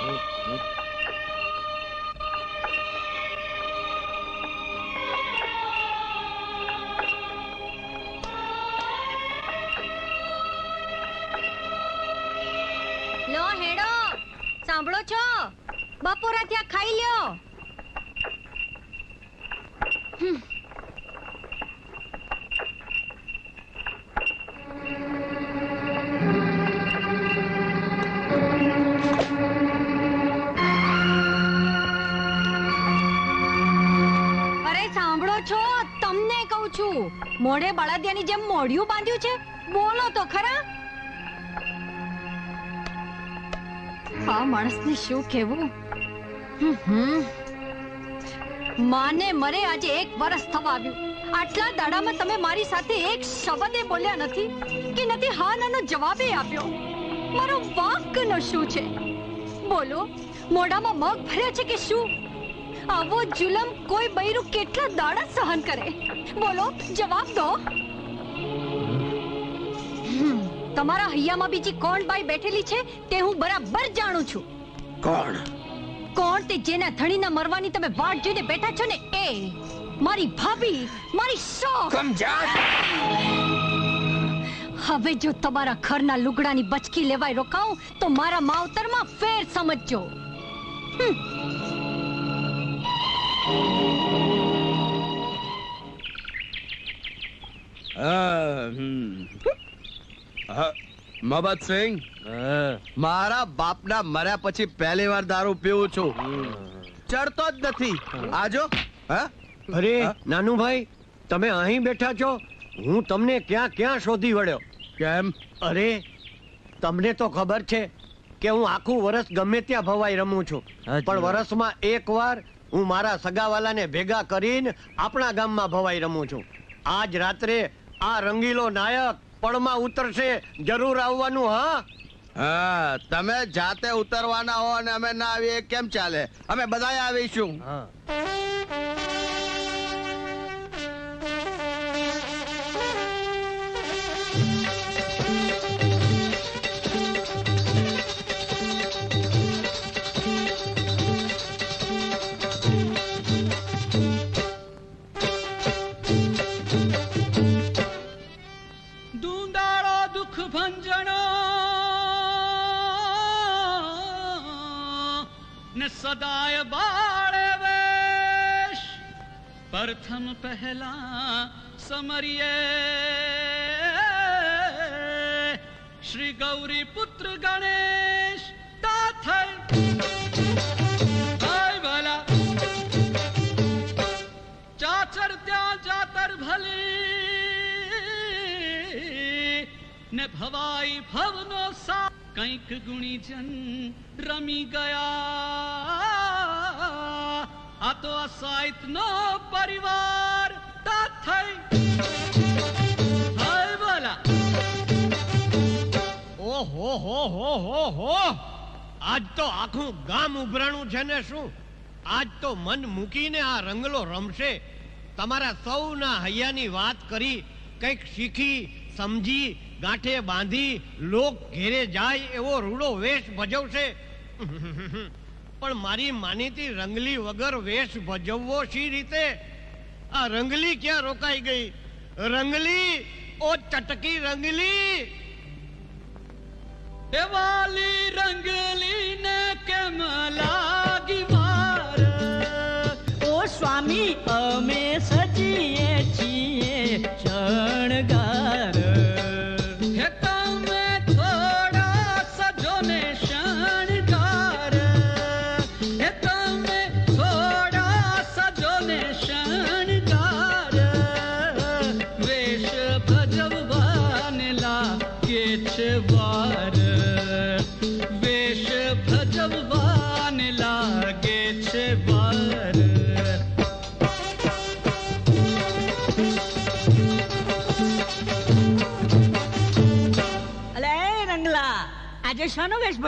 લો હેડો, સાંભળો છો? બપોરા ત્યાં ખાઈ લ્યો. અરે સાંભળો છો, તમને કહું છું, મોઢે બળદિયાની જેમ મોઢિયું બાંધ્યું છે, બોલો તો ખરા. આ માણસને શું કહેવું? માને મરે આજે 1 વર્ષ થવા આવ્યું. આટલા દાડામાં તમે મારી સાથે એક શબ્દ બોલ્યા નથી કે નથી હા નાનો જવાબે આપ્યો. મારો વાંકનો શું છે? બોલો, મોઢામાં મગ ભર્યા છે કે શું? આવો જુલમ કોઈ બૈરું કેટલા દાડા સહન કરે? બોલો, જવાબ દો. તમારા હૈયામાં બીજી કોણ બાઈ બેઠેલી છે તે હું બરાબર જાણું છું. કોણ? કોણ તે જેના ધણીના મરવાની તમે વાટ જોઈને બેઠા છો ને એ મારી ભાભી, મારી શોખ. હવે જો તમારા ઘરના લુગડાની બચકી લેવાય રોકાઉં તો મારા માવતરમાં ફેર સમજજો. મહબતસિંહ, મારા બાપના મર્યા પછી પહેલી વાર દારૂ પીવું છું. ચડતો જ નથી. આજો. અરે નાનુભાઈ, તમે અહીં બેઠા છો, હું તમને ક્યાં ક્યાં શોધી વળ્યો. કેમ? અરે તમને તો ખબર છે કે હું આખું વર્ષ ગમે ત્યાં ભવાઈ રમું છું, પણ વર્ષમાં 1 વાર હું મારા સગાવાલાને ભેગા કરીને આપણા ગામમાં ભવાઈ રમું છું. આજ રાત્રે આ રંગીલો નાયક પળમાં ઉતરશે, જરૂર આવવાનું. હા, તમે જાતે ઉતરવાના હો અને અમે ના આવીએ કેમ ચાલે? અમે બધાય આવીશું. સદાય બાળે વેશ પ્રથમ પહેલા સમરીએ શ્રી ગૌરી પુત્ર ગણેશ તાથલ ભલા ચાચર ત્યાં જાતર ભલી ને ભવાઈ ભવનો સા કંઈક ગુણીજન રમી ગયા. આ તો આ સાહિત્યનો પરિવાર તાથઈ હાય બોલા. ઓહો હો હો હો હો, આજ તો આખું ગામ ઉભરાણું છે ને શું? આજ તો મન મૂકીને આ રંગલો રમશે. તમારા સૌના હૈયાની વાત કરી, કંઈક શીખી સમજી ગાંઠે બાંધી લોક ઘેરે જાય એવો રૂડો વેશ ભજવશે. પણ મારી માનીતી રંગલી વગર વેશ ભજવવો શી રીતે? આ રંગલી ક્યાં રોકાઈ ગઈ? રંગલી, ઓ ચટકી રંગલી! એ વાલી રંગલી ને કેમ લાગી વાર? ઓ સ્વામી, અમે સજીએ છીએ શણગાર. આજે શાનો વેશ ભજવ